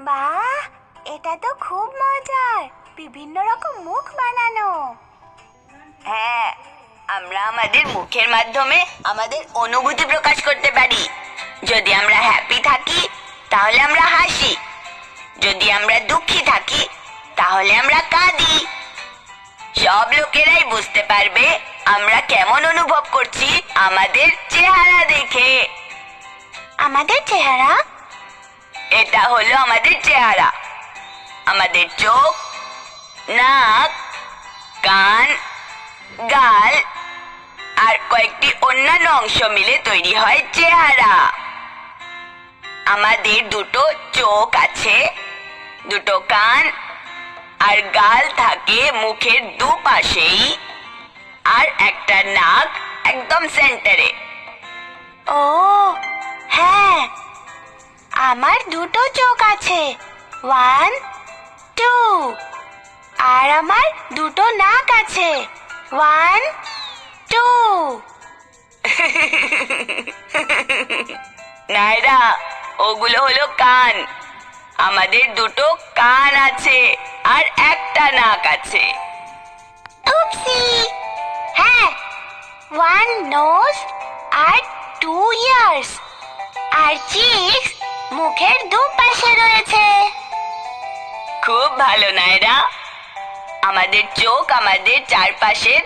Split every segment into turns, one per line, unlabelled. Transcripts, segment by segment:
বাহ, এটা তো খুব মজার। বিভিন্ন রকম মুখ বানানো।
হ্যাঁ, আমরা আমাদের মুখের মাধ্যমে আমাদের অনুভূতি প্রকাশ করতে পারি। যদি আমরা হ্যাপি থাকি তাহলে আমরা হাসি, যদি আমরা দুঃখী থাকি তাহলে আমরা কাঁদি। সব লোকেরাই বুঝতে পারবে আমরা কেমন অনুভব করছি আমাদের চেহারা দেখে।
আমাদের চেহারা?
এটা হলো আমাদের চেহারা। আমাদের চোখ, নাক, কান, গাল আর কয়েকটি অন্যান্য অংশ মিলে তৈরি হয় চেহারা। আমাদের দুটো চোখ আছে, দুটো কান আর গাল থাকে মুখের দুপাশেই, আর একটা নাক একদম সেন্টারে।
ও হ্যাঁ, আমার দুটো চোখ আছে, 1 2, আর আমার দুটো নাক আছে, 1 2।
নায়রা, ওগুলো হলো কান। আমাদের দুটো কান আছে আর একটা নাক আছে।
উপসি, হ্যাঁ, 1 নোজ আর 2 ইয়ার্স, আর চিক্স মুখের দুপাশে রয়েছে।
খুব ভালো নায়রা। আমাদের চোখ আমাদের চারপাশের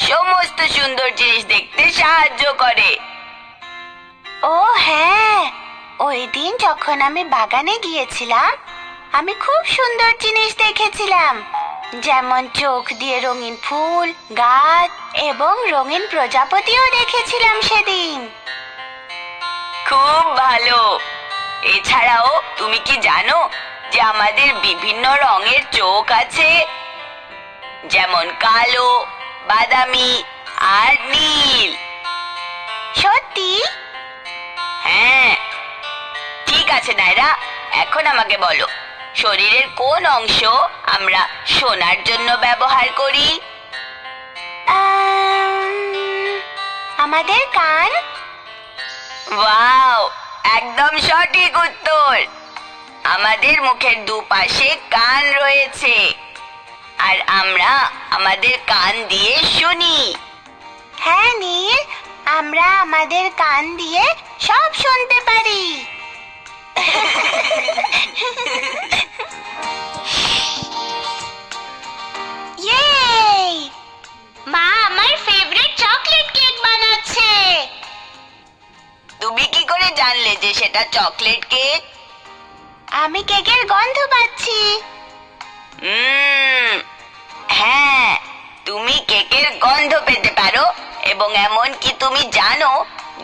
সমস্ত সুন্দর জিনিস দেখতে সাহায্য করে।
ও হ্যাঁ, ওই দিন যখন আমি বাগানে গিয়েছিলাম আমি খুব সুন্দর জিনিস দেখেছিলাম, যেমন চোখ দিয়ে রঙিন ফুল, গাছ এবং রঙিন প্রজাপতিও দেখেছিলাম সেদিন।
খুব ভালো। এছাড়াও তুমি কি জানো যে আমাদের বিভিন্ন রঙের চোখ আছে, যেমন কালো, বাদামি আর নীল?
সত্যি?
হ্যাঁ। ঠিক আছে নায়রা, এখন আমাকে বলো, শরীরের কোন অংশ আমরা শোনার জন্য ব্যবহার করি?
আমাদের কান।
ওয়াও, একদম সঠিক উত্তর। আমাদের মুখের দুপাশে কান রয়েছে, আর আমরা আমাদের কান দিয়ে শুনি।
হ্যাঁ নীল, আমরা আমাদের কান দিয়ে সব শুনতে পারি। ইয়ে! মা আমার ফেভারিট চকলেট কেক বানাচ্ছে।
তুমি কি করে জানলে যে সেটা চকলেট কেক?
আমি কেকের গন্ধ পাচ্ছি।
হ্যাঁ, তুমি কেকের গন্ধ পেতে পারো, এবং এমন কি তুমি জানো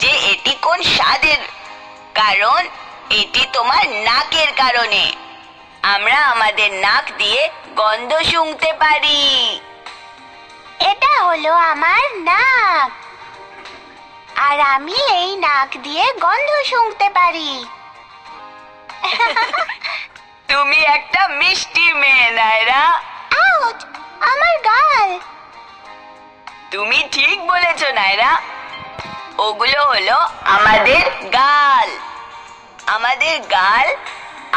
যে এটি কোন স্বাদের? কারণ এটি তোমার নাকের কারণে। আমরা আমাদের নাক দিয়ে গন্ধ শুঁকতে পারি।
এটা হলো আমার নাক, আর আমি এই নাক দিয়ে গন্ধ শুঁকতে পারি।
তুমি একটা মিষ্টি মেয়ে নায়রা।
আউচ! আমার গাল।
তুমি ঠিক বলেছো নায়রা, ওগুলো হলো আমাদের গাল। আমাদের গাল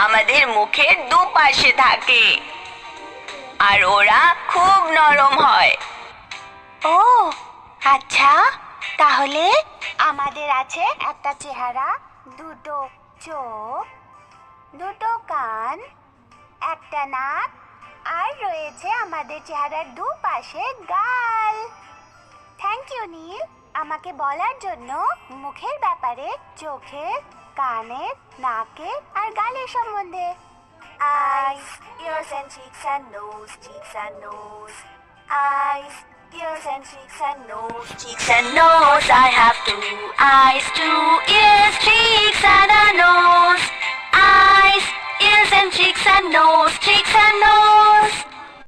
আমাদের মুখের দুপাশে থাকে, আর ওরা খুব নরম হয়।
ও আচ্ছা, তাহলে আমাদের আছে একটা চেহারা, দুটো চোখ, দুটো কান, একটা নাক, আর রয়েছে আমাদের চেহারার দুপাশে গাল। থ্যাংক ইউ নীল, আমাকে বলার জন্য মুখের ব্যাপারে, চোখের, কানের, নাকের আর গালের সম্বন্ধে। Eyes, ears and cheeks and nose, cheeks and nose. Eyes, ears and cheeks and nose, cheeks and nose. I have 2 eyes, 2 ears, cheeks and a nose. Eyes, ears and cheeks and nose, cheeks and